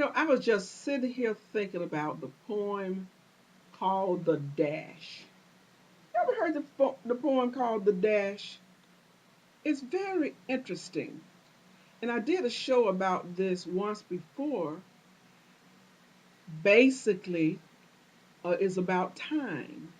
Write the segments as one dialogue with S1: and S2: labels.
S1: I was just sitting here thinking about the poem called The Dash. You ever heard the poem called The Dash? It's very interesting. And I did a show about this once before. Basically, it's about time.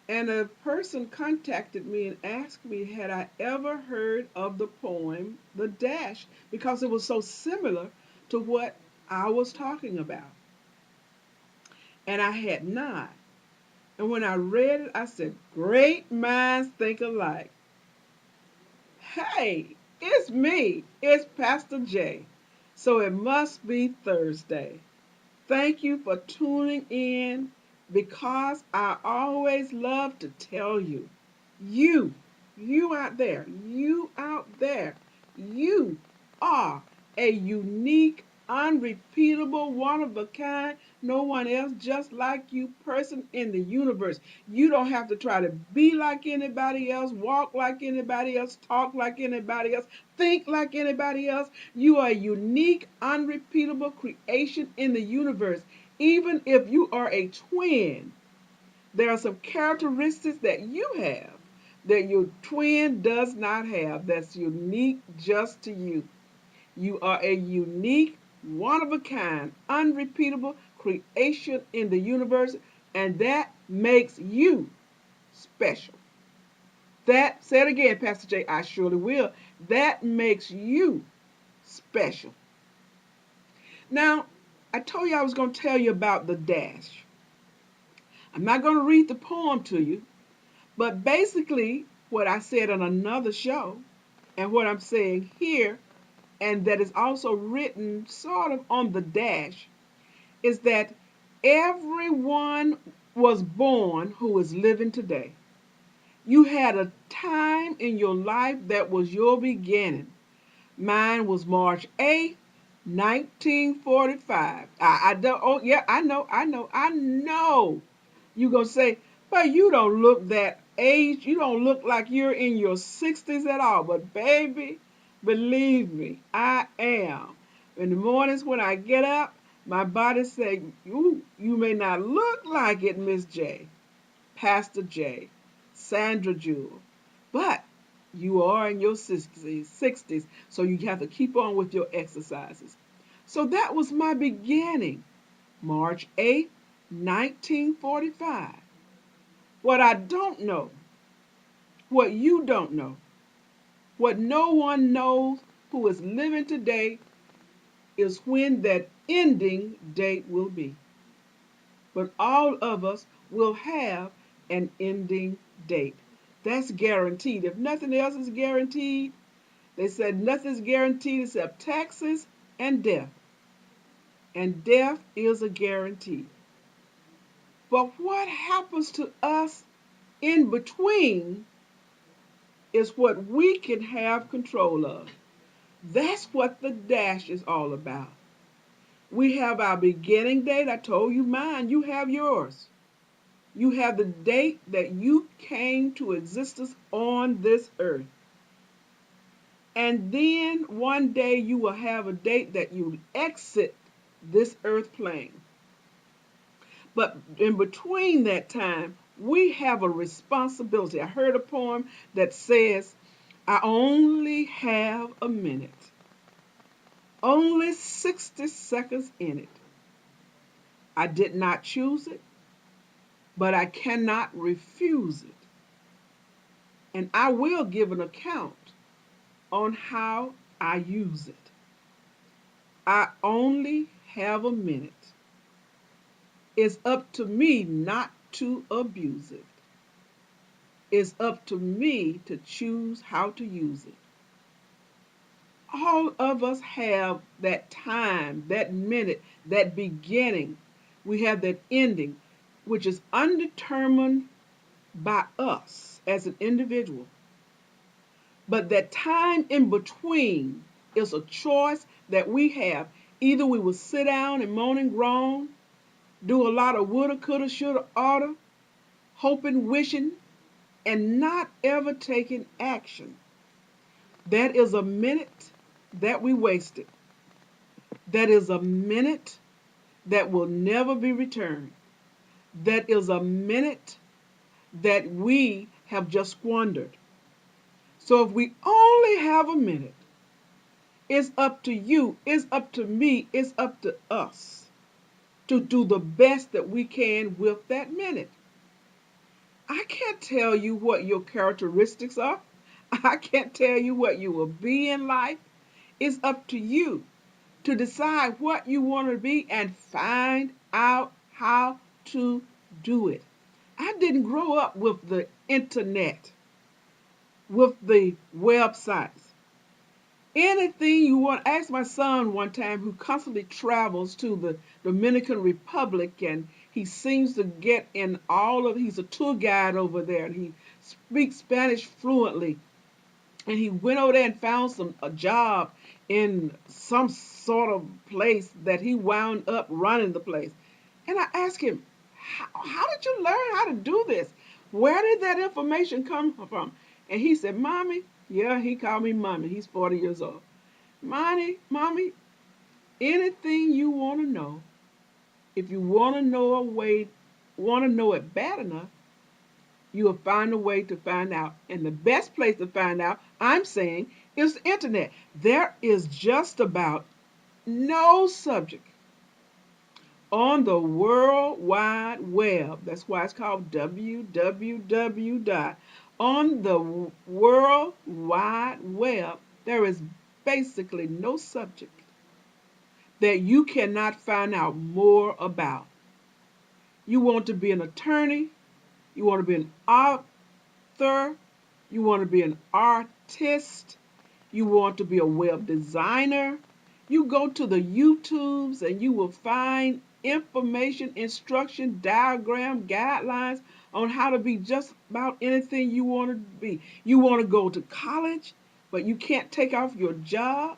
S1: And a person contacted me and asked me, had I ever heard of the poem The Dash? Because it was so similar to what I was talking about. And I had not. And when I read it, I said, great minds think alike. Hey, it's me. It's Pastor J. So it must be Thursday. Thank you for tuning in because I always love to tell you, you, you out there, you are a unique, unrepeatable, one of a kind, no one else just like you person in the universe. You don't have to try to be like anybody else, walk like anybody else, talk like anybody else, think like anybody else. You are a unique, unrepeatable creation in the universe. Even if you are a twin, there are some characteristics that you have that your twin does not have that's unique just to you. You are a unique, one of a kind, unrepeatable creation in the universe, and that makes you special. That, say it again, Pastor J, I surely will. That makes you special. Now, I told you I was going to tell you about the dash. I'm not going to read the poem to you, but basically, what I said on another show and what I'm saying here, and that is also written sort of on the dash, is that everyone was born who is living today. You had a time in your life that was your beginning. Mine was March 8th, 1945. I don't, oh, yeah, I know. You're going to say, but you don't look that age. You don't look like you're in your 60s at all. But baby, believe me, I am. In the mornings when I get up, my body say, you may not look like it, Miss J, Pastor J, Sandra Jewell, but you are in your 60s, so you have to keep on with your exercises. So that was my beginning, March 8th, 1945. What I don't know, what you don't know, what no one knows who is living today is when that ending date will be. But all of us will have an ending date. That's guaranteed. If nothing else is guaranteed, they said nothing's guaranteed except taxes and death. And death is a guarantee. But what happens to us in between is what we can have control of. That's what the dash is all about. We have our beginning date. I told you mine. You have yours. You have the date that you came to existence on this earth. And then one day you will have a date that you exit this earth plane. But in between that time, we have a responsibility. I heard a poem that says, I only have a minute, only 60 seconds in it. I did not choose it, but I cannot refuse it. And I will give an account on how I use it. I only have a minute. It's up to me not to abuse it. It's up to me to choose how to use it. All of us have that time, that minute, that beginning. We have that ending, which is undetermined by us as an individual. But that time in between is a choice that we have. Either we will sit down and moan and groan, do a lot of woulda, coulda, shoulda, oughta, hoping, wishing, and not ever taking action. That is a minute that we wasted. That is a minute that will never be returned. That is a minute that we have just squandered. So if we only have a minute, it's up to you, it's up to me, it's up to us to do the best that we can with that minute. I can't tell you what your characteristics are. I can't tell you what you will be in life. It's up to you to decide what you want to be and find out how to do it. I didn't grow up with the internet, with the websites. Anything you want, ask my son one time who constantly travels to the Dominican Republic, and he seems to get in all of, he's a tour guide over there and he speaks Spanish fluently. And he went over there and found a job in some sort of place that he wound up running the place. And I asked him, how did you learn how to do this? Where did that information come from? And he said, Mommy, yeah, he called me Mommy. He's 40 years old. Mommy, anything you want to know, if you want to know a way, want to know it bad enough, you will find a way to find out. And the best place to find out, I'm saying, is the internet. There is just about no subject on the World Wide Web. That's why it's called www. On the World Wide Web, there is basically no subject that you cannot find out more about. You want to be an attorney, you want to be an author, you want to be an artist, you want to be a web designer, you go to the YouTubes and you will find information, instruction, diagram, guidelines on how to be just about anything you want to be. You want to go to college, but you can't take off your job.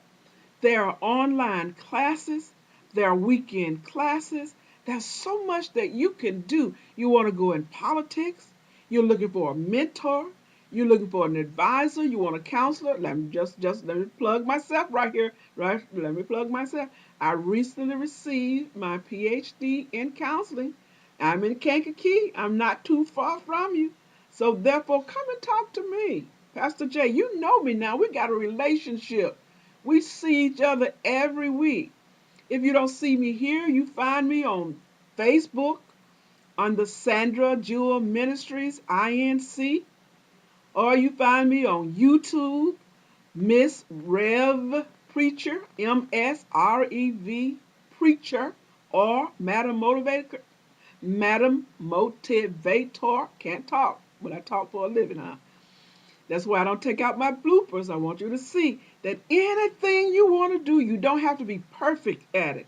S1: There are online classes, there are weekend classes. There's so much that you can do. You want to go in politics, you're looking for a mentor, you're looking for an advisor, you want a counselor. Let me just let me plug myself right here, right? Let me plug myself. I recently received my PhD in counseling. I'm in Kankakee. I'm not too far from you. So therefore, come and talk to me. Pastor Jay, you know me now. We got a relationship. We see each other every week. If you don't see me here, you find me on Facebook under Sandra Jewel Ministries, INC, or you find me on YouTube, Miss Rev Preacher, MSREV Preacher, or Madam Motivator. Can't talk, but I talk for a living, huh? That's why I don't take out my bloopers. I want you to see that anything you want to do, you don't have to be perfect at it.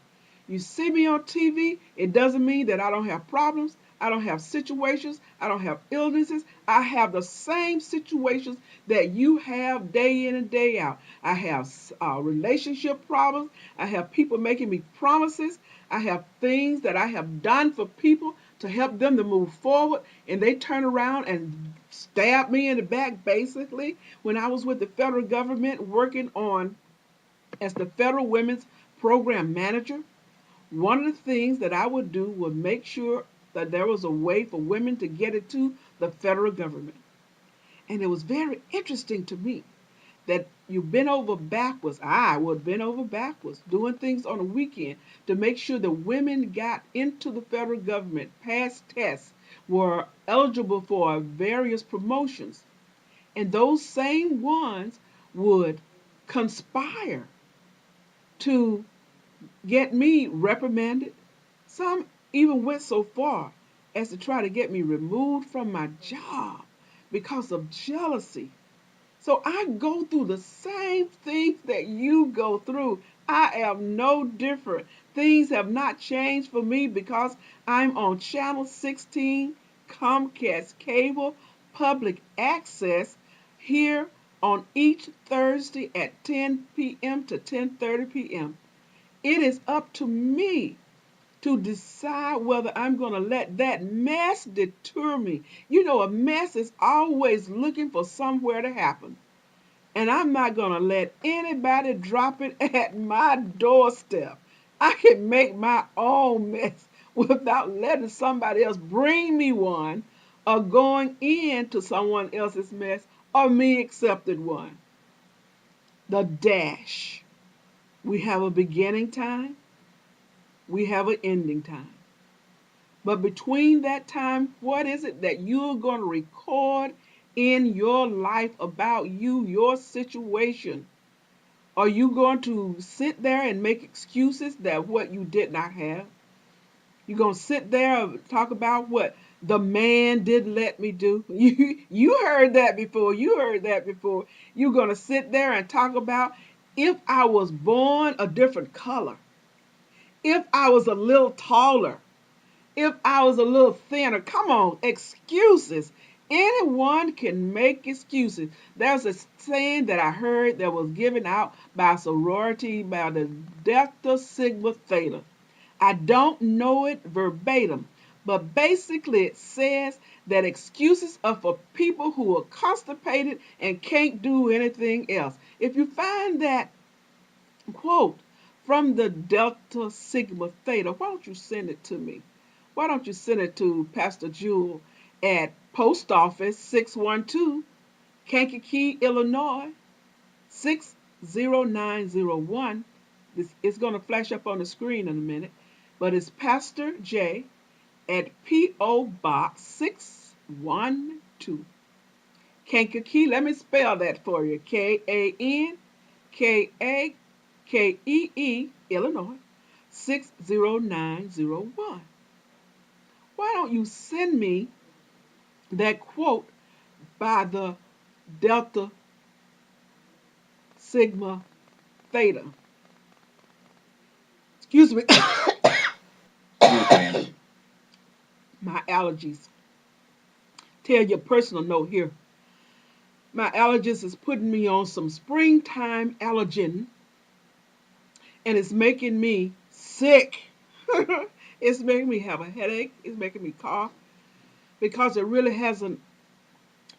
S1: You see me on TV, it doesn't mean that I don't have problems. I don't have situations. I don't have illnesses. I have the same situations that you have day in and day out. I have relationship problems. I have people making me promises. I have things that I have done for people to help them to move forward, and they turn around and stab me in the back, basically. When I was with the federal government working on as the federal women's program manager, one of the things that I would do was make sure that there was a way for women to get into the federal government. And it was very interesting to me that you bent over backwards. I would bend over backwards doing things on a weekend to make sure that women got into the federal government, passed tests, were eligible for various promotions. And those same ones would conspire to get me reprimanded. Some even went so far as to try to get me removed from my job because of jealousy. So I go through the same things that you go through. I am no different. Things have not changed for me because I'm on Channel 16, Comcast Cable, Public Access here on each Thursday at 10 p.m. to 10:30 p.m. It is up to me to decide whether I'm going to let that mess deter me. You know, a mess is always looking for somewhere to happen. And I'm not going to let anybody drop it at my doorstep. I can make my own mess without letting somebody else bring me one or going into someone else's mess or me accepted one. The dash. We have a beginning time, we have an ending time. But between that time, what is it that you're going to record in your life about you, your situation? Are you going to sit there and make excuses that what you did not have? You're going to sit there and talk about what the man didn't let me do? You heard that before. You heard that before. You're going to sit there and talk about if I was born a different color, if I was a little taller, if I was a little thinner. Come on, excuses. Anyone can make excuses. There's a saying that I heard that was given out by a sorority by the Delta Sigma Theta. I don't know it verbatim, but basically it says that excuses are for people who are constipated and can't do anything else. If you find that quote from the Delta Sigma Theta, why don't you send it to me? Why don't you send it to Pastor Jewel at Post Office 612, Kankakee, Illinois 60901. It's going to flash up on the screen in a minute, but it's Pastor J at P.O. Box 612, Kankakee. Let me spell that for you. Kankakee, Illinois 60901. Why don't you send me that quote by the Delta Sigma Theta? Excuse me. My allergies. Tell your personal note here. My allergist is putting me on some springtime allergen and it's making me sick. It's making me have a headache. It's making me cough because it really hasn't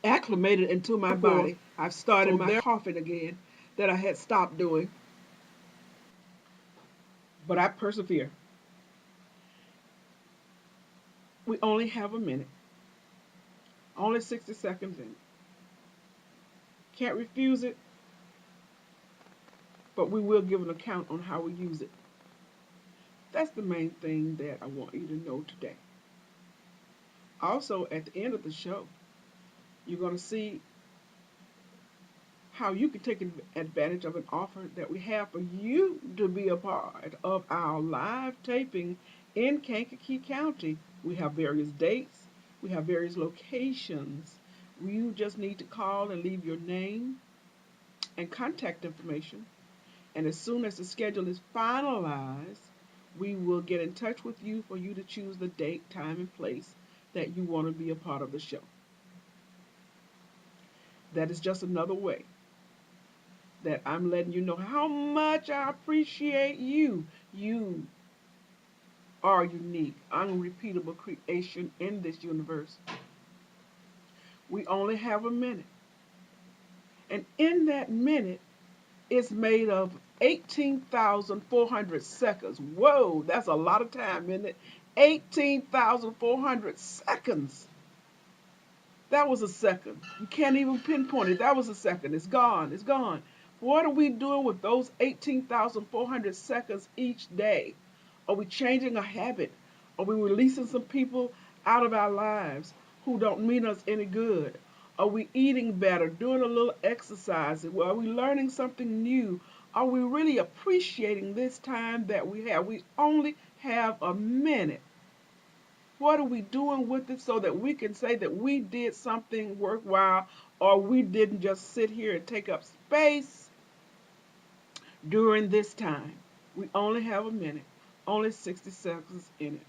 S1: acclimated into my body. I've started my coughing again that I had stopped doing, but I persevere. We only have a minute, only 60 seconds in. Can't refuse it, but we will give an account on how we use it. That's the main thing that I want you to know today. Also, at the end of the show, you're going to see how you can take advantage of an offer that we have for you to be a part of our live taping in Kankakee County. We have various dates, we have various locations. You just need to call and leave your name and contact information. And as soon as the schedule is finalized, we will get in touch with you for you to choose the date, time, and place that you want to be a part of the show. That is just another way that I'm letting you know how much I appreciate you. You are unique, unrepeatable creation in this universe. We only have a minute. And in that minute, it's made of 18,400 seconds. Whoa, that's a lot of time, isn't it? 18,400 seconds. That was a second. You can't even pinpoint it. That was a second. It's gone. It's gone. What are we doing with those 18,400 seconds each day? Are we changing a habit? Are we releasing some people out of our lives who don't mean us any good? Are we eating better, doing a little exercise? Are we learning something new? Are we really appreciating this time that we have? We only have a minute. What are we doing with it so that we can say that we did something worthwhile or we didn't just sit here and take up space during this time? We only have a minute, only 60 seconds in it.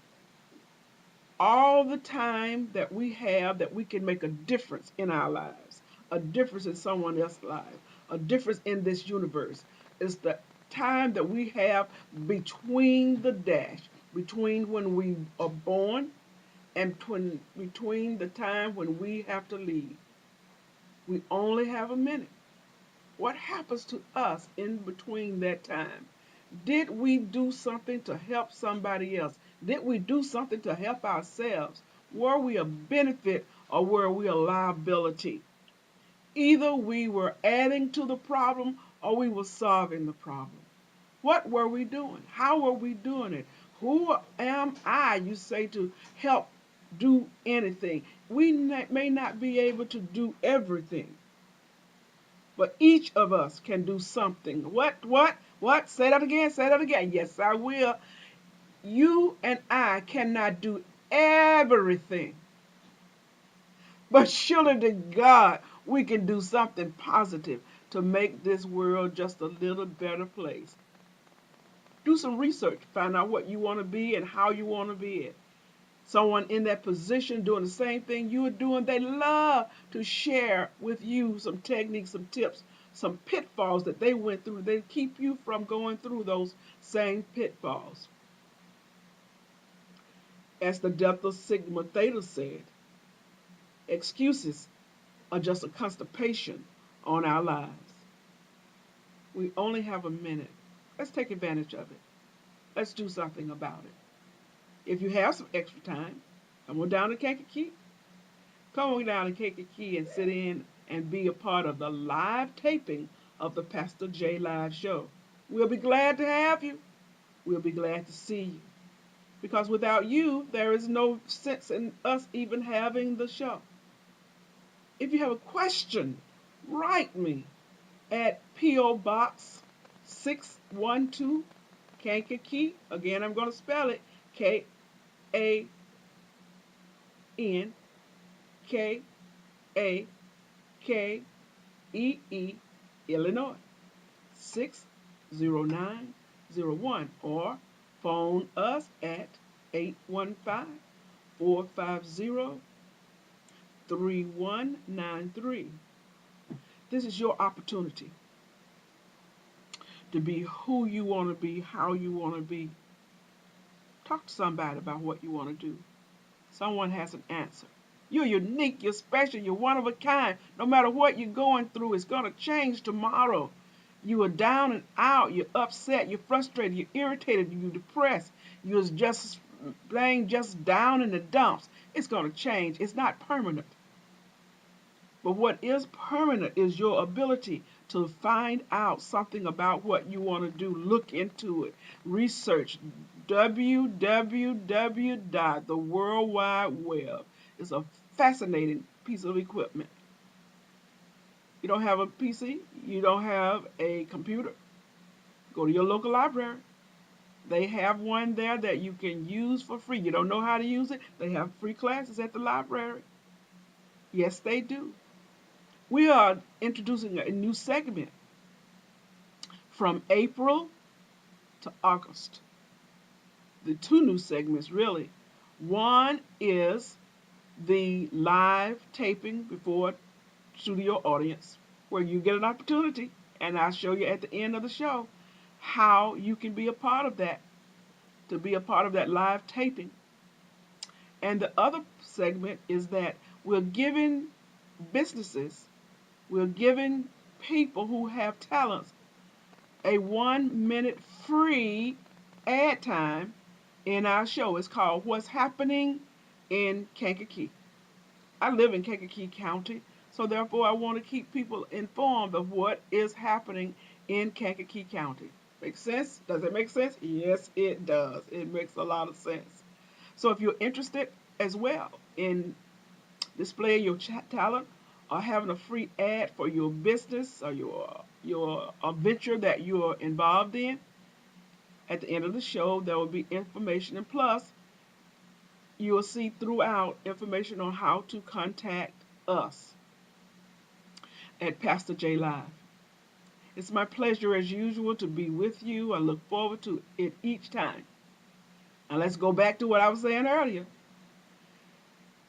S1: All the time that we have that we can make a difference in our lives, a difference in someone else's life, a difference in this universe is the time that we have between the dash, between when we are born and between the time when we have to leave. We only have a minute. What happens to us in between that time? Did we do something to help somebody else? Did we do something to help ourselves? Were we a benefit or were we a liability? Either we were adding to the problem or we were solving the problem. What were we doing? How were we doing it? Who am I, you say, to help do anything? We may not be able to do everything, but each of us can do something. What? Say that again, say that again. Yes, I will. You and I cannot do everything, but surely to God, we can do something positive to make this world just a little better place. Do some research, find out what you want to be and how you want to be it. Someone in that position doing the same thing you are doing, they love to share with you some techniques, some tips, some pitfalls that they went through. They keep you from going through those same pitfalls. As the Delta Sigma Theta said, excuses are just a constipation on our lives. We only have a minute. Let's take advantage of it. Let's do something about it. If you have some extra time, come on down to Kankakee. Come on down to Kankakee and sit in and be a part of the live taping of the Pastor J Live Show. We'll be glad to have you. We'll be glad to see you. Because without you, there is no sense in us even having the show. If you have a question, write me at P.O. Box 612, Kankakee. Again, I'm going to spell it Kankakee, Illinois 60901, or phone us at 815-450-3193. This is your opportunity to be who you want to be, how you want to be. Talk to somebody about what you want to do. Someone has an answer. You're unique, you're special, you're one of a kind. No matter what you're going through, it's going to change tomorrow. You are down and out, you're upset, you're frustrated, you're irritated, you're depressed, you're just laying just down in the dumps. It's going to change. It's not permanent. But what is permanent is your ability to find out something about what you want to do. Look into it. Research www. The World Wide Web. It's a fascinating piece of equipment. You don't have a PC? You don't have a computer? Go to your local library. They have one there that you can use for free. You don't know how to use it? They have free classes at the library. Yes, they do. We are introducing a new segment from April to August. The two new segments, really. One is the live taping before studio audience, where you get an opportunity, and I'll show you at the end of the show how you can be a part of that, to be a part of that live taping. And the other segment is that we're giving businesses, we're giving people who have talents a 1 minute free ad time in our show. It's called What's Happening in Kankakee. I live in Kankakee County, so therefore I want to keep people informed of what is happening in Kankakee County. Make sense? Does it make sense? Yes, it does. It makes a lot of sense. So if you're interested as well in displaying your talent or having a free ad for your business or your venture that you're involved in, at the end of the show there will be information, and plus you will see throughout information on how to contact us at Pastor J Live. It's my pleasure as usual to be with you. I look forward to it each time. Now let's go back to what I was saying earlier.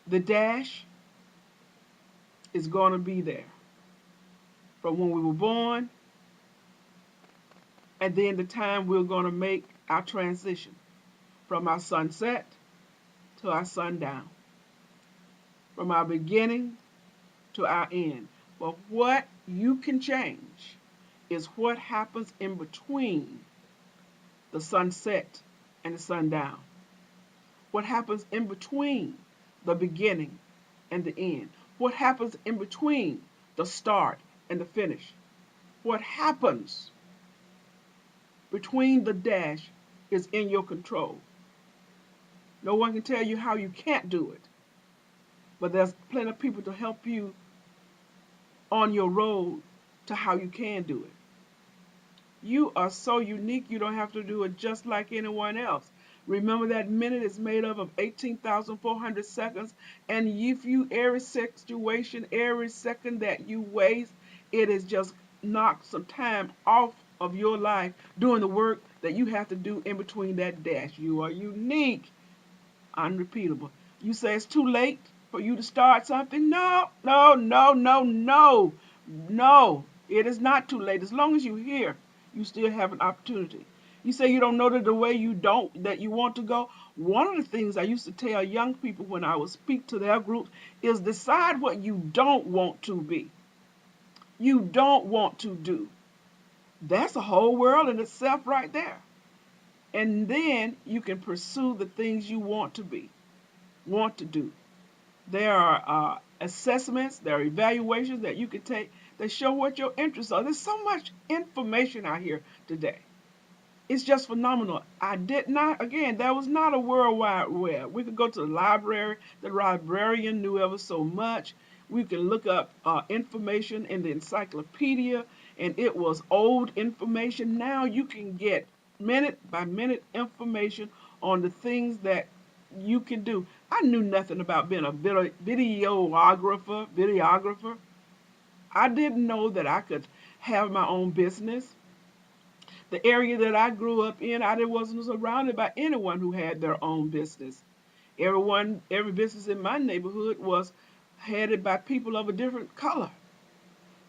S1: The dash is going to be there from when we were born, and then the time we're going to make our transition from our sunset to our sundown, from our beginning to our end. But what you can change is what happens in between the sunset and the sundown? What happens in between the beginning and the end? What happens in between the start and the finish? What happens between the dash is in your control. No one can tell you how you can't do it, but there's plenty of people to help you on your road to how you can do it. You are so unique, you don't have to do it just like anyone else. Remember that minute is made up of 18,400 seconds, and if you, every situation, every second that you waste, it is just knocked some time off of your life doing the work that you have to do in between that dash. You are unique, unrepeatable. You say it's too late for you to start something? No, no, no, no, no, no. It is not too late. As long as you're here, you still have an opportunity. You say you don't know the way that you want to go. One of the things I used to tell young people when I would speak to their groups is decide what you don't want to be. You don't want to do. That's a whole world in itself right there. And then you can pursue the things you want to be, want to do. There are assessments, there are evaluations that you can take that show what your interests are. There's so much information out here today. It's just phenomenal. I did not, again, there was not a World Wide Web. We could go to the library. The librarian knew ever so much. We could look up information in the encyclopedia, and it was old information. Now you can get minute by minute information on the things that you can do. I knew nothing about being a videographer. I didn't know that I could have my own business. The area that I grew up in, I wasn't surrounded by anyone who had their own business. Every business in my neighborhood was headed by people of a different color.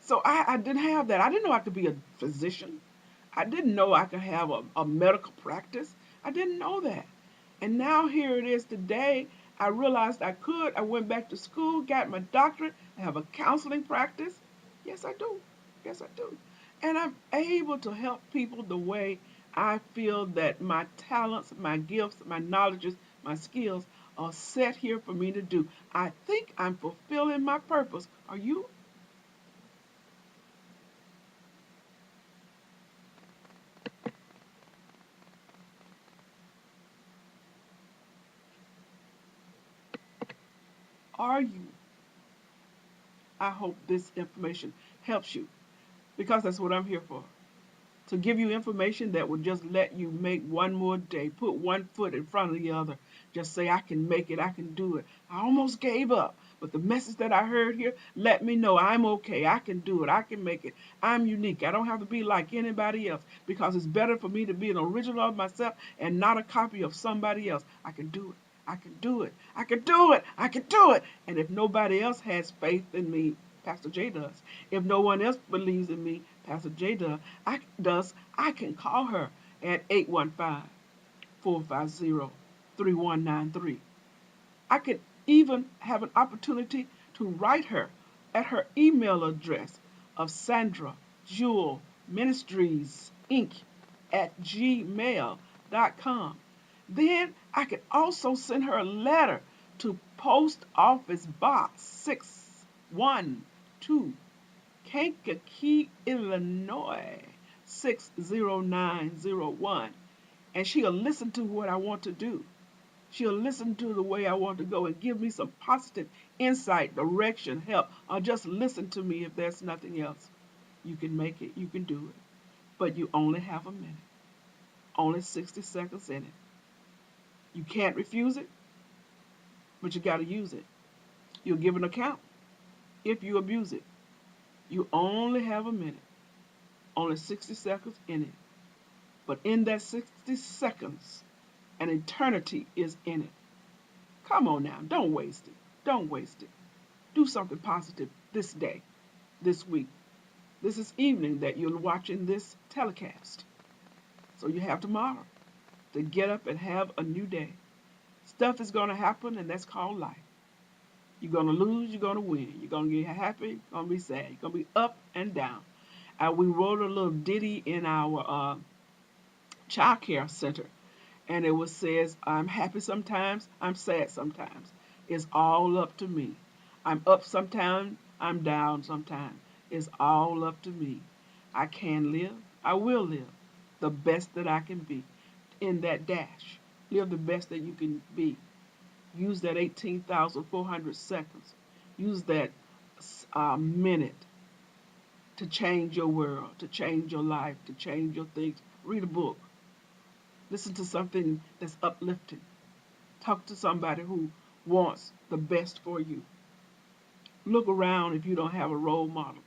S1: So I didn't have that. I didn't know I could be a physician. I didn't know I could have a medical practice. I didn't know that. And now here it is today. I realized I could. I went back to school, got my doctorate. I have a counseling practice. Yes, I do. Yes, I do. And I'm able to help people the way I feel that my talents, my gifts, my knowledges, my skills are set here for me to do. I think I'm fulfilling my purpose. Are you? Are you? I hope this information helps you because that's what I'm here for. To give you information that will just let you make one more day, put one foot in front of the other. Just say, I can make it, I can do it. I almost gave up, but the message that I heard here let me know I'm okay, I can do it, I can make it. I'm unique. I don't have to be like anybody else because it's better for me to be an original of myself and not a copy of somebody else. I can do it. I can do it. I can do it. I can do it. And if nobody else has faith in me, Pastor J does. If no one else believes in me, Pastor J does. I can call her at 815-450-3193. I could even have an opportunity to write her at her email address of Sandra Jewel Ministries Inc. at gmail.com. Then I could also send her a letter to Post Office Box 612, Kankakee, Illinois 60901. And she'll listen to what I want to do. She'll listen to the way I want to go and give me some positive insight, direction, help, or just listen to me if there's nothing else. You can make it, you can do it. But you only have a minute, only 60 seconds in it. You can't refuse it, but you got to use it. You'll give an account if you abuse it. You only have a minute, only 60 seconds in it. But in that 60 seconds, an eternity is in it. Come on now, don't waste it. Don't waste it. Do something positive this day, this week. This is evening that you're watching this telecast. So you have tomorrow to get up and have a new day. Stuff is going to happen, and that's called life. You're going to lose, you're going to win. You're going to get happy, you're going to be sad. You're going to be up and down. We wrote a little ditty in our child care center, and it was says, I'm happy sometimes, I'm sad sometimes. It's all up to me. I'm up sometimes, I'm down sometimes. It's all up to me. I can live, I will live the best that I can be in that dash. Live the best that you can be. Use that 18,400 seconds. Use that minute to change your world, to change your life, to change your things. Read a book. Listen to something that's uplifting. Talk to somebody who wants the best for you. Look around if you don't have a role model,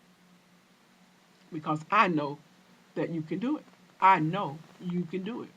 S1: because I know that you can do it. I know you can do it.